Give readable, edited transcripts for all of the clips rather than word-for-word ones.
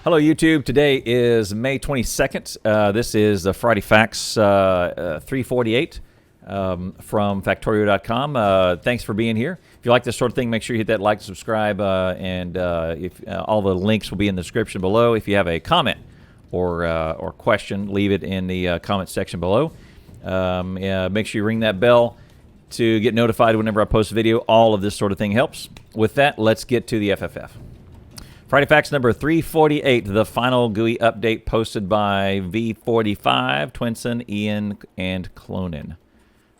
Hello, YouTube. Today is May 22nd. This is the Friday Facts 348 from Factorio.com. Thanks for being here. If you like this sort of thing, make sure you hit that like, subscribe, and if all the links will be in the description below. If you have a comment or question, leave it in the comment section below. Make sure you ring that bell to get notified whenever I post a video. All of this sort of thing helps. With that, let's get to the FFF. Friday Facts number 348, the final GUI update posted by V45, Twinson, Ian, and Clonin.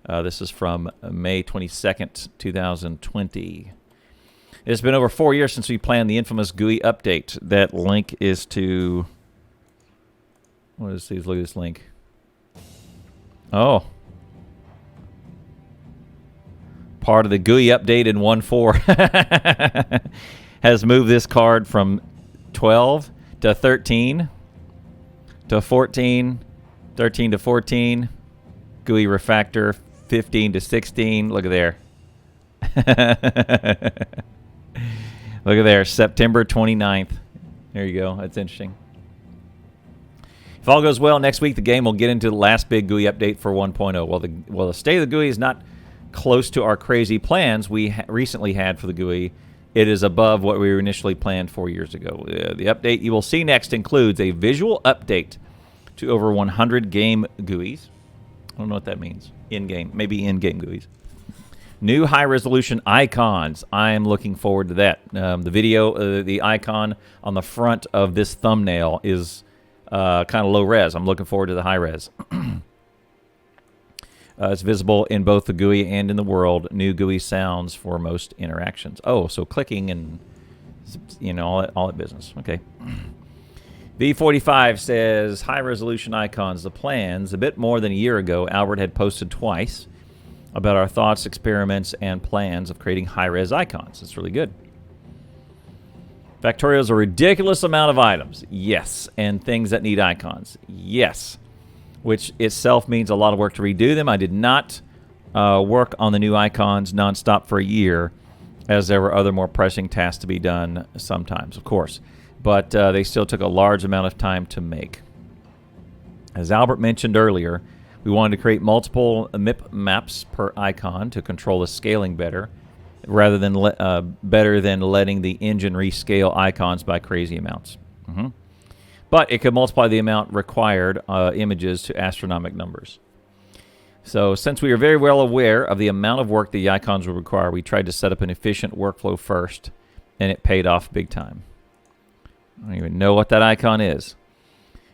This is from May 22nd, 2020. It's been over 4 years since we planned the infamous GUI update. That link is to... What is this? Look at this link. Oh. Part of the GUI update in 1.4. Has moved this card from 12 to 13 to 14, 13 to 14, GUI refactor 15 to 16. Look at there. Look at there, September 29th. There you go. That's interesting. If all goes well, next week the game will get into the last big GUI update for 1.0. While the state of the GUI is not close to our crazy plans we recently had for the GUI, it is above what we initially planned 4 years ago. The update you will see next includes a visual update to over 100 game GUIs. I don't know what that means. In-game. Maybe in-game GUIs. New high-resolution icons. I am looking forward to that. The video, the icon on the front of this thumbnail is kind of low-res. I'm looking forward to the high-res. It's visible in both the GUI and in the world. New GUI sounds for most interactions. Oh, so clicking and, you know, all that business. Okay. V45 says, high-resolution icons. The plans. A bit more than a year ago, Albert had posted twice about our thoughts, experiments, and plans of creating high-res icons. It's really good. Factorio is a ridiculous amount of items. Yes. And things that need icons. Yes. Which itself means a lot of work to redo them. I did not work on the new icons nonstop for a year, as there were other more pressing tasks to be done sometimes, of course. But they still took a large amount of time to make. As Albert mentioned earlier, we wanted to create multiple MIP maps per icon to control the scaling better, rather than letting the engine rescale icons by crazy amounts. But it could multiply the amount required images to astronomical numbers. So since we are very well aware of the amount of work the icons will require, we tried to set up an efficient workflow first, and it paid off big time. I don't even know what that icon is.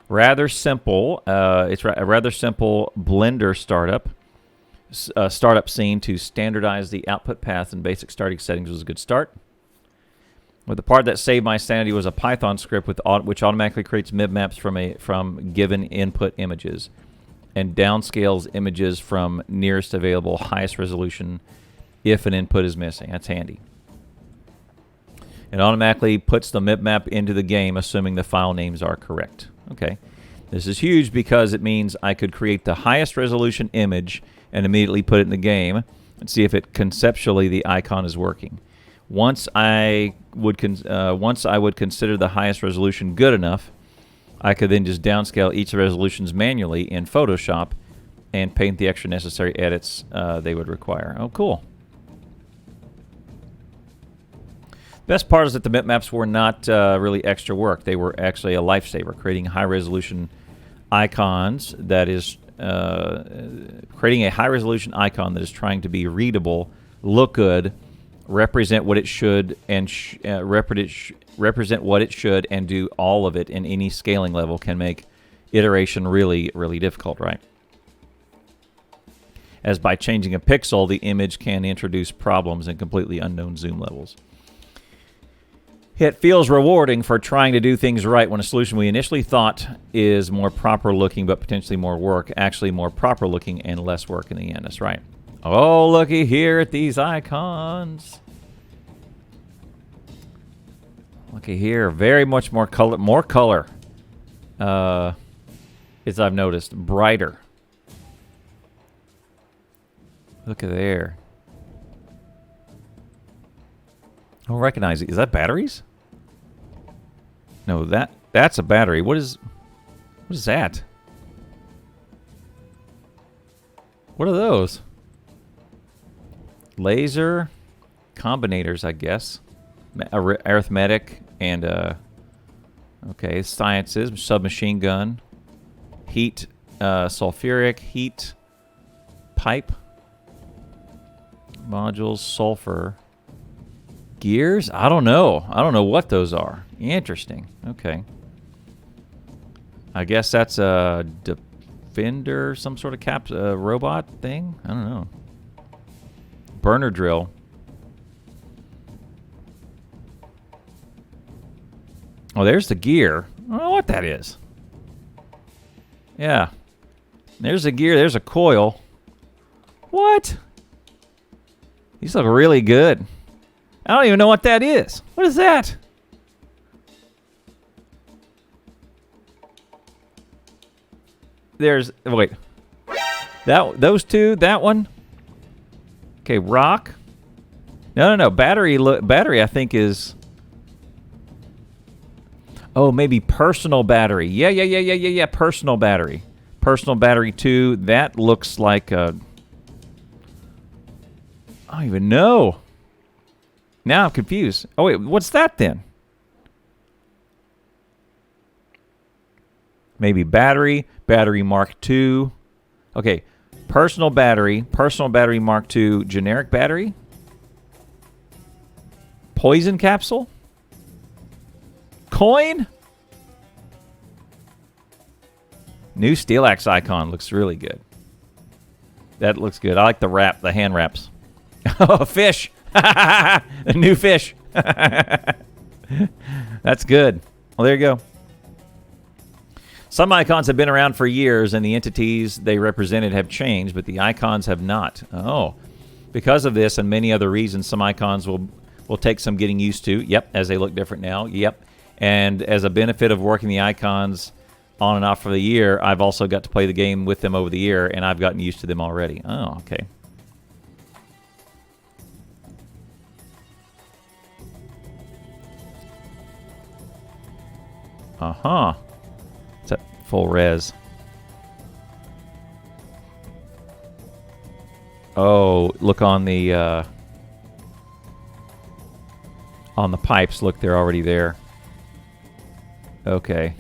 Rather simple. It's a rather simple Blender startup scene to standardize the output path and basic starting settings was a good start. But the part that saved my sanity was a Python script which automatically creates MIP maps from given input images and downscales images from nearest available highest resolution if an input is missing. That's handy. It automatically puts the MIP map into the game, assuming the file names are correct. Okay. This is huge because it means I could create the highest resolution image and immediately put it in the game and see if it conceptually the icon is working. Once I would consider the highest resolution good enough, I could then just downscale each of the resolutions manually in Photoshop and paint the extra necessary edits they would require. Oh, cool. Best part is that the MIP maps were not really extra work. They were actually a lifesaver, creating high-resolution icons that is creating a high-resolution icon that is trying to be readable, look good, represent what it should, and represent what it should, and do all of it in any scaling level can make iteration really, really difficult, right? As by changing a pixel, the image can introduce problems in completely unknown zoom levels. It feels rewarding for trying to do things right when a solution we initially thought is more proper looking but potentially more work, actually more proper looking and less work in the end. That's right. Oh, looky here at these icons. Looky here. Very much more color. More color. As I've noticed. Brighter. Look at there. I don't recognize it. Is that batteries? No, that That's a battery. What is that? What are those? Laser combinators, I guess. Arithmetic and okay, sciences, submachine gun, heat, sulfuric, heat, pipe, modules, sulfur, gears. I don't know. I don't know what those are. Interesting. Okay. I guess that's a defender, some sort of robot thing. I don't know. Burner drill. Oh, there's the gear. I don't know what that is. Yeah. There's a gear. There's a coil. What? These look really good. I don't even know what that is. What is that? There's... Wait. Those two? That one? Okay, rock. No. Battery, I think, is... Oh, maybe personal battery. Yeah. Personal battery. Personal battery 2. That looks like a... I don't even know. Now I'm confused. Oh, wait. What's that then? Maybe battery. Battery Mark II. Okay. Personal battery. Personal battery Mark II. Generic battery. Poison capsule. Coin? New steel axe icon looks really good. That looks good. I like the wrap, the hand wraps. Oh, fish. A new fish. That's good. Well, there you go. Some icons have been around for years, and the entities they represented have changed, but the icons have not. Oh. Because of this and many other reasons, some icons will take some getting used to. Yep, as they look different now. Yep. And as a benefit of working the icons on and off for the year, I've also got to play the game with them over the year, and I've gotten used to them already. Oh, okay. Uh-huh. It's at full res. Oh, look on the pipes. Look, they're already there. Okay.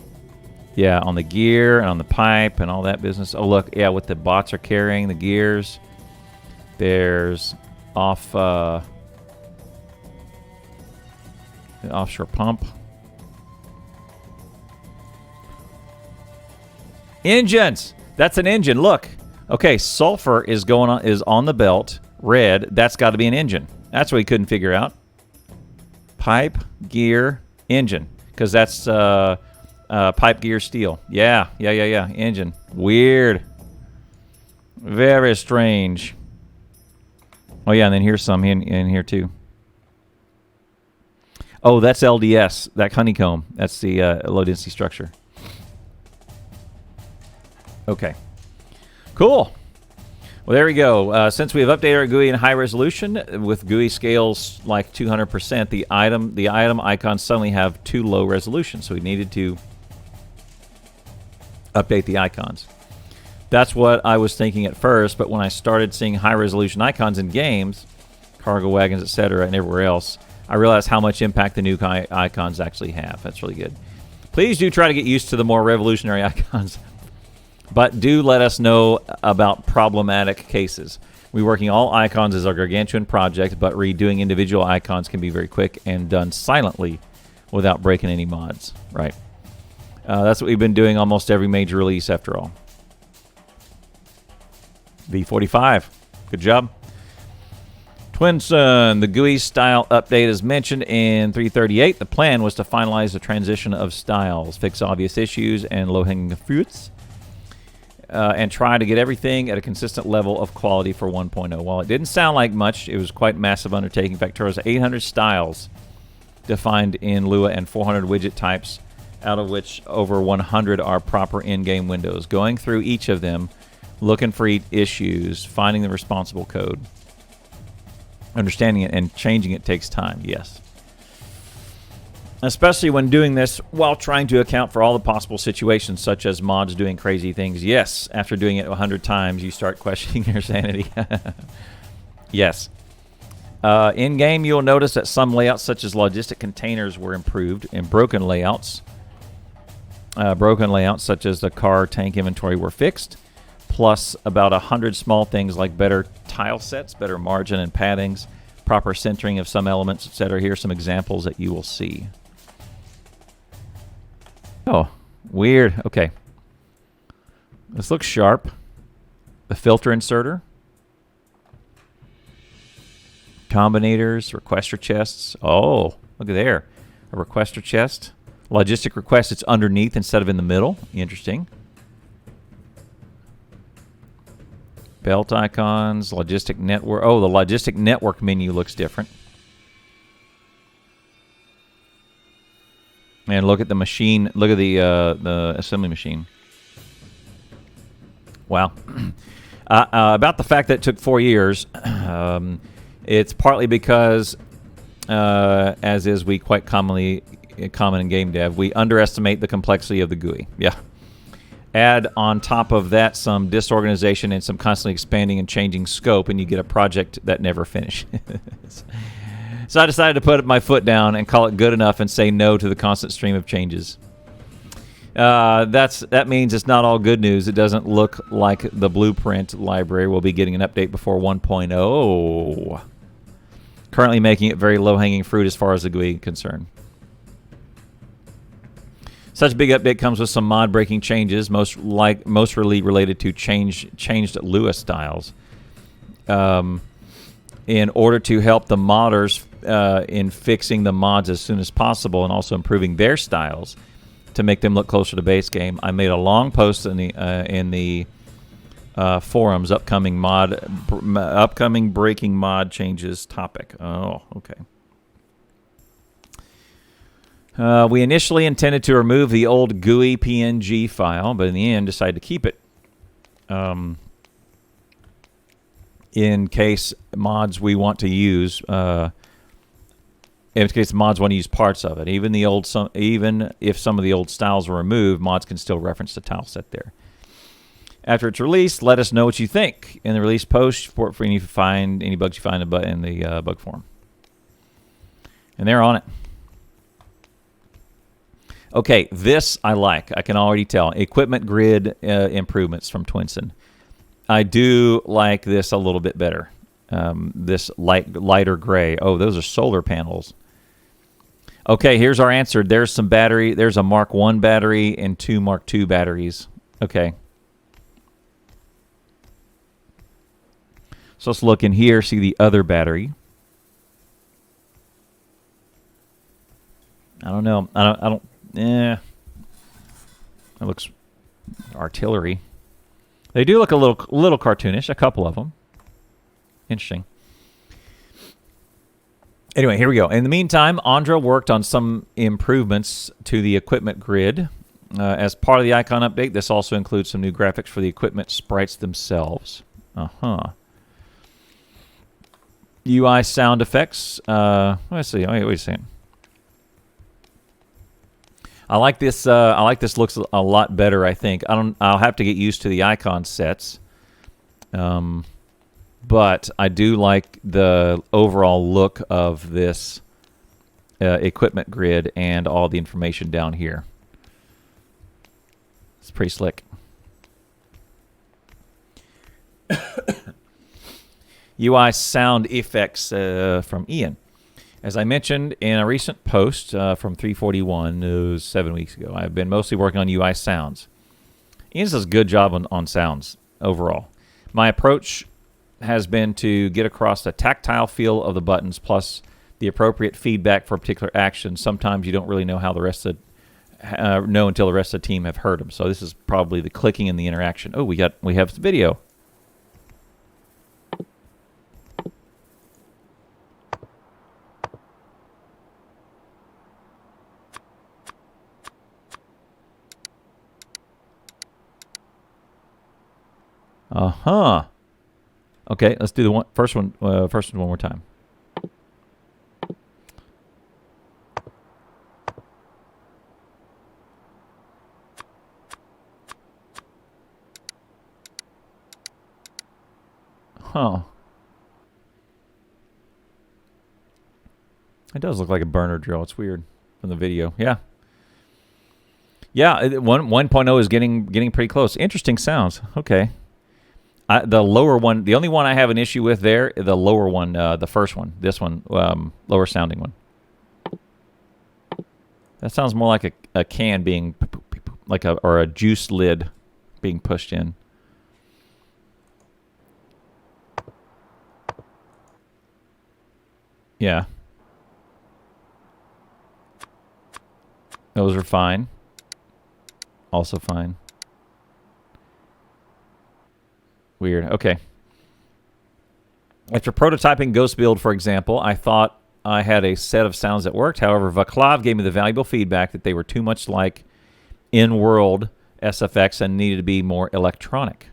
Yeah, on the gear and on the pipe and all that business. Oh, look, yeah, what the bots are carrying, the gears. There's the offshore pump. Engines. That's an engine. Look. Okay, sulfur is on the belt. Red. That's got to be an engine. That's what we couldn't figure out. Pipe, gear, engine, because that's pipe, gear, steel. Yeah. Engine. Weird. Very strange. Oh yeah, and then here's some in here too. Oh, that's LDS. That honeycomb. That's the low density structure. Okay. Cool. Well, there we go. Since we have updated our GUI in high resolution with GUI scales like 200%, the item icons suddenly have too low resolution. So we needed to update the icons. That's what I was thinking at first, but when I started seeing high resolution icons in games, cargo wagons, etc., and everywhere else, I realized how much impact the new icons actually have. That's really good. Please do try to get used to the more revolutionary icons. But do let us know about problematic cases. We're working all icons as a gargantuan project, but redoing individual icons can be very quick and done silently without breaking any mods. Right. That's what we've been doing almost every major release after all. V45. Good job. Twinson, the GUI style update is mentioned in 338. The plan was to finalize the transition of styles, fix obvious issues and low-hanging fruits, and try to get everything at a consistent level of quality for 1.0. While it didn't sound like much, it was quite a massive undertaking. Factorio's 800 styles defined in Lua and 400 widget types, out of which over 100 are proper in-game windows. Going through each of them, looking for issues, finding the responsible code. Understanding it and changing it takes time, yes. Especially when doing this while trying to account for all the possible situations, such as mods doing crazy things. Yes, after doing it 100 times, you start questioning your sanity. Yes. In-game, you'll notice that some layouts, such as logistic containers, were improved, and broken layouts, such as the car tank inventory, were fixed. Plus, about 100 small things like better tile sets, better margin and paddings, proper centering of some elements, etc. Here are some examples that you will see. Oh, weird. Okay. This looks sharp. The filter inserter. Combinators, requester chests. Oh, look at there. A requester chest. Logistic request, it's underneath instead of in the middle. Interesting. Belt icons, logistic network. Oh, the logistic network menu looks different. And look at the machine. Look at the assembly machine. Wow. About the fact that it took 4 years, it's partly because, as is we quite common in game dev, we underestimate the complexity of the GUI. Yeah. Add on top of that some disorganization and some constantly expanding and changing scope, and you get a project that never finishes. So I decided to put my foot down and call it good enough and say no to the constant stream of changes. That means it's not all good news. It doesn't look like the blueprint library will be getting an update before 1.0. Currently making it very low-hanging fruit as far as the GUI is concerned. Such a big update comes with some mod-breaking changes, mostly related to changed Lua styles. In order to help the modders in fixing the mods as soon as possible and also improving their styles to make them look closer to base game, I made a long post in the forums upcoming breaking mod changes topic. Oh, okay. We initially intended to remove the old GUI PNG file, but in the end decided to keep it. In case mods we want to use, in case mods want to use parts of it. Even if some of the old styles were removed, mods can still reference the tile set there. After it's released, let us know what you think. In the release post, support for any bugs you find in the bug forum. And they're on it. Okay, this I like. I can already tell. Equipment grid improvements from Twinsen. I do like this a little bit better. This lighter gray. Oh, those are solar panels. Okay, here's our answer. There's some battery. There's a Mark 1 battery and 2 Mark 2 batteries. Okay. So let's look in here, see the other battery. I don't know. I don't. It looks artillery. They do look a little cartoonish, a couple of them. Interesting. Anyway, here we go. In the meantime, Andra worked on some improvements to the equipment grid. As part of the icon update, this also includes some new graphics for the equipment sprites themselves. UI sound effects. Let's see. Wait a second. I like this. Looks a lot better. I think. I'll have to get used to the icon sets. But I do like the overall look of this equipment grid and all the information down here. It's pretty slick. UI sound effects from Ian. As I mentioned in a recent post from 341, it was 7 weeks ago, I've been mostly working on UI sounds. Ian does a good job on sounds overall. My approach has been to get across the tactile feel of the buttons plus the appropriate feedback for a particular action. Sometimes you don't really know how the rest of know until the rest of the team have heard them. So this is probably the clicking and the interaction. Oh, we have the video. Okay, let's do the first one one more time. Huh. It does look like a burner drill. It's weird from the video. Yeah. Yeah, 1.0 is getting pretty close. Interesting sounds. Okay. The lower one, the only one I have an issue with there, the lower one, the first one, this one, lower sounding one. That sounds more like a can being, like or a juice lid being pushed in. Yeah. Those are fine. Also fine. Weird. Okay. After prototyping Ghost Build, for example, I thought I had a set of sounds that worked. However, Vaclav gave me the valuable feedback that they were too much like in-world SFX and needed to be more electronic.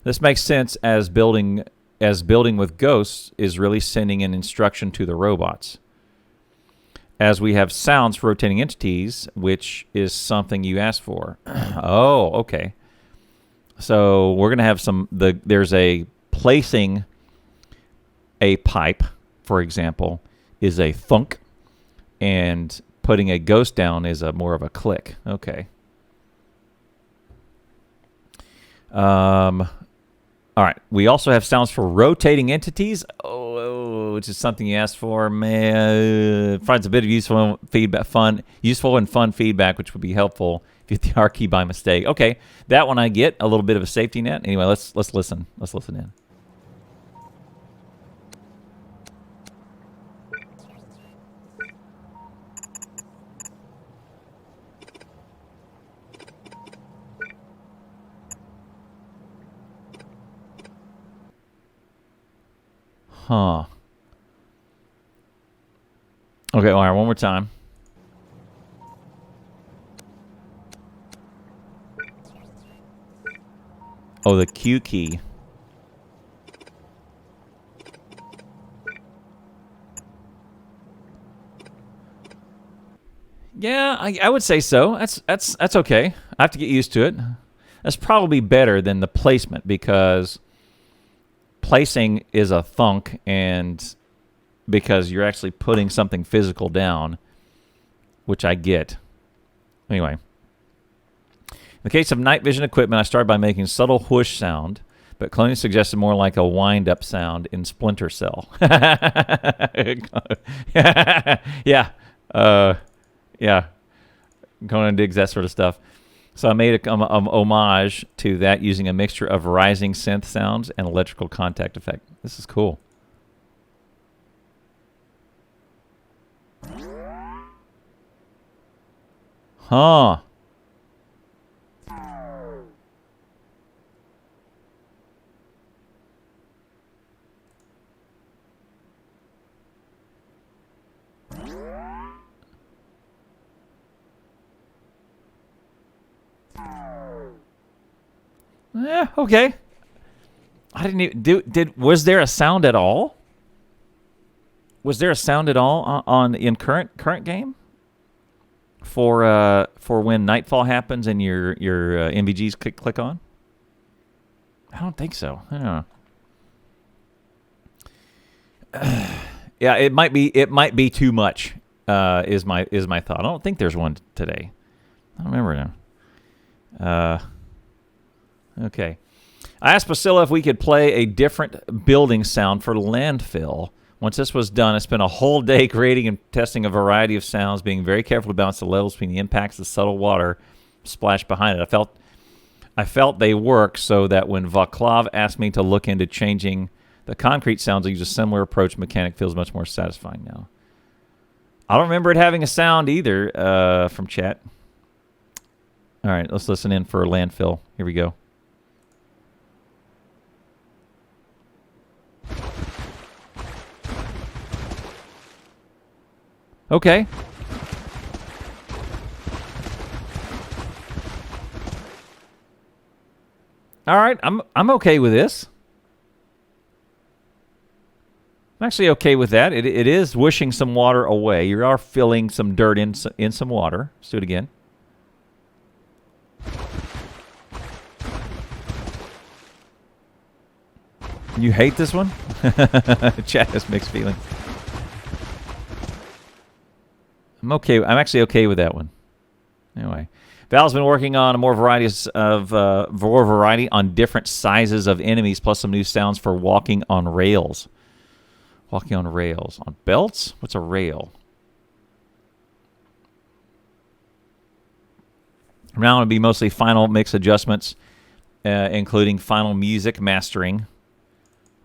This makes sense as building with ghosts is really sending an instruction to the robots. As we have sounds for rotating entities, which is something you asked for. Oh, okay. So we're going to have there's a placing a pipe, for example, is a thunk, and putting a ghost down is more of a click. Okay. All right. We also have sounds for rotating entities, which is something you asked for. Man, finds a bit of useful and fun feedback, which would be helpful if you hit the R key by mistake. Okay, that one I get, a little bit of a safety net. Anyway, let's listen. Let's listen in. Huh. Okay, all right, one more time. Oh, the Q key. Yeah, I would say so. That's okay. I have to get used to it. That's probably better than the placement, because placing is a thunk, and because you're actually putting something physical down, which I get. Anyway. In the case of night vision equipment, I started by making subtle whoosh sound, but Cloney suggested more like a wind-up sound in Splinter Cell. Yeah. Yeah. Conan digs that sort of stuff. So I made a homage to that using a mixture of rising synth sounds and electrical contact effect. This is cool. Huh. Yeah, okay. I didn't even was there a sound at all? Was there a sound at all in current game? For when nightfall happens and your NVGs click on? I don't think so. I don't know. Yeah, it might be too much. Is my thought. I don't think there's one today. I don't remember now. Okay. I asked Priscilla if we could play a different building sound for landfill. Once this was done, I spent a whole day creating and testing a variety of sounds, being very careful to balance the levels between the impacts of the subtle water splash behind it. I felt they work so that when Vaclav asked me to look into changing the concrete sounds, I use a similar approach. Mechanic feels much more satisfying now. I don't remember it having a sound either from chat. All right, let's listen in for landfill. Here we go. Okay. All right, I'm okay with this. I'm actually okay with that. It is whooshing some water away. You are filling some dirt in some water. Let's do it again. You hate this one? Chat has mixed feeling. I'm okay. I'm actually okay with that one. Anyway, Valve's been working on more variety on different sizes of enemies, plus some new sounds for walking on rails. Walking on rails. On belts? What's a rail? Now it'll be mostly final mix adjustments, including final music mastering.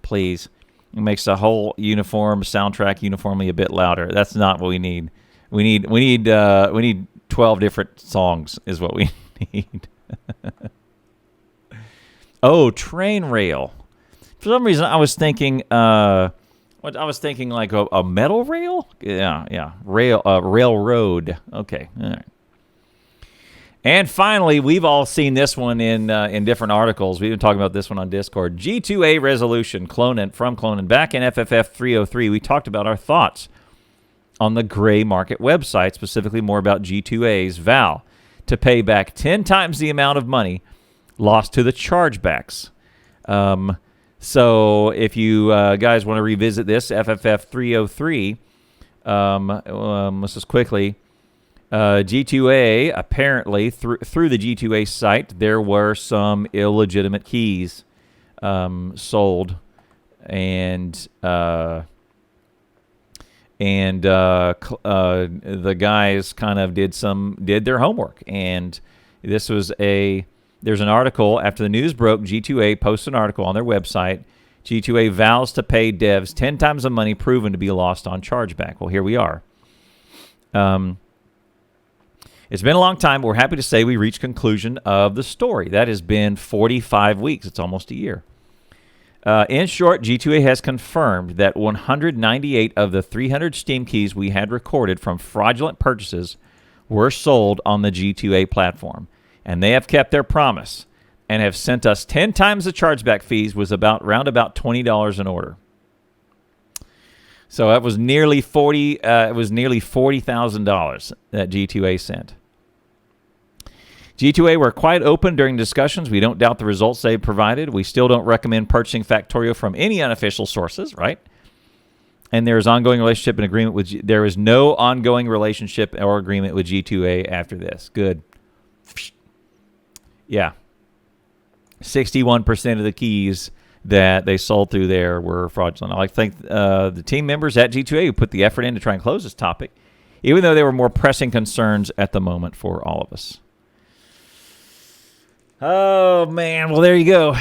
Please. It makes the whole soundtrack uniformly a bit louder. That's not what we need. We need 12 different songs is what we need. Oh, train rail. For some reason, I was thinking, like a metal rail. Yeah, railroad. Okay, all right. And finally, we've all seen this one in different articles. We've been talking about this one on Discord. G2A Resolution, from Clonin. Back in FFF 303, we talked about our thoughts on the gray market website, specifically more about G2A's vow to pay back 10 times the amount of money lost to the chargebacks. So if you guys want to revisit this, FFF 303, let's just quickly... G2A, apparently, through the G2A site, there were some illegitimate keys sold, and the guys kind of did their homework. And this was there's an article, after the news broke, G2A posted an article on their website. G2A vows to pay devs 10 times the money proven to be lost on chargeback. Well, here we are. It's been a long time, but we're happy to say we reached conclusion of the story. That has been 45 weeks. It's almost a year. In short, G2A has confirmed that 198 of the 300 Steam keys we had recorded from fraudulent purchases were sold on the G2A platform. And they have kept their promise and have sent us 10 times the chargeback fees, was around about $20 an order. So that was nearly $40,000 that G2A sent. G2A were quite open during discussions. We don't doubt the results they provided. We still don't recommend purchasing Factorio from any unofficial sources, right? And there is ongoing relationship and agreement with. There is no ongoing relationship or agreement with G2A after this. Good. Yeah. 61% of the keys that they sold through there were fraudulent. I like to thank the team members at G2A who put the effort in to try and close this topic, even though there were more pressing concerns at the moment for all of us. Oh, man. Well, there you go.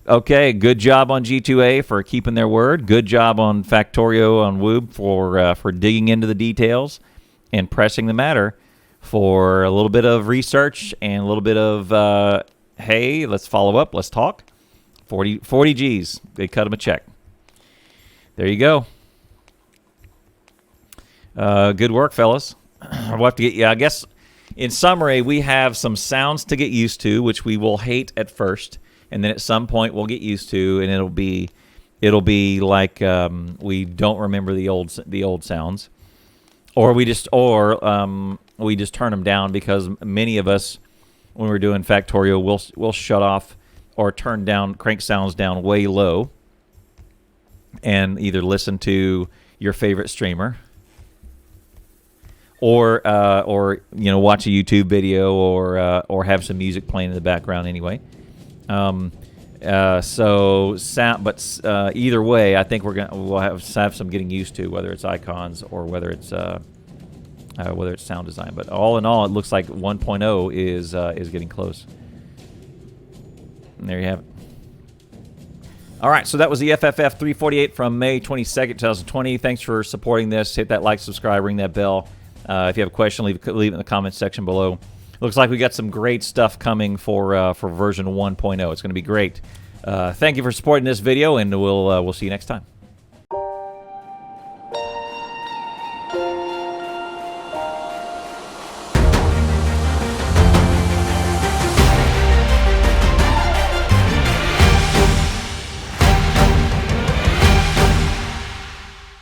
Okay, good job on G2A for keeping their word. Good job on Factorio on Woob for digging into the details and pressing the matter for a little bit of research and a little bit of, hey, let's follow up, let's talk. 40 G's. They cut him a check. There you go. Good work, fellas. We'll have to get, I guess, in summary, we have some sounds to get used to, which we will hate at first, and then at some point we'll get used to, and it'll be like we don't remember the old sounds, or we just turn them down, because many of us, when we're doing Factorio, we'll shut off or crank sounds down way low, and either listen to your favorite streamer, or watch a YouTube video, or have some music playing in the background anyway. Either way, I think we'll have some getting used to, whether it's icons or whether it's sound design. But all in all, it looks like 1.0 is getting close. And there you have it. All right, so that was the FFF 348 from May 22nd, 2020. Thanks for supporting this. Hit that like, subscribe, ring that bell. If you have a question, leave it in the comments section below. Looks like we got some great stuff coming for version 1.0. It's going to be great. Thank you for supporting this video, and we'll see you next time.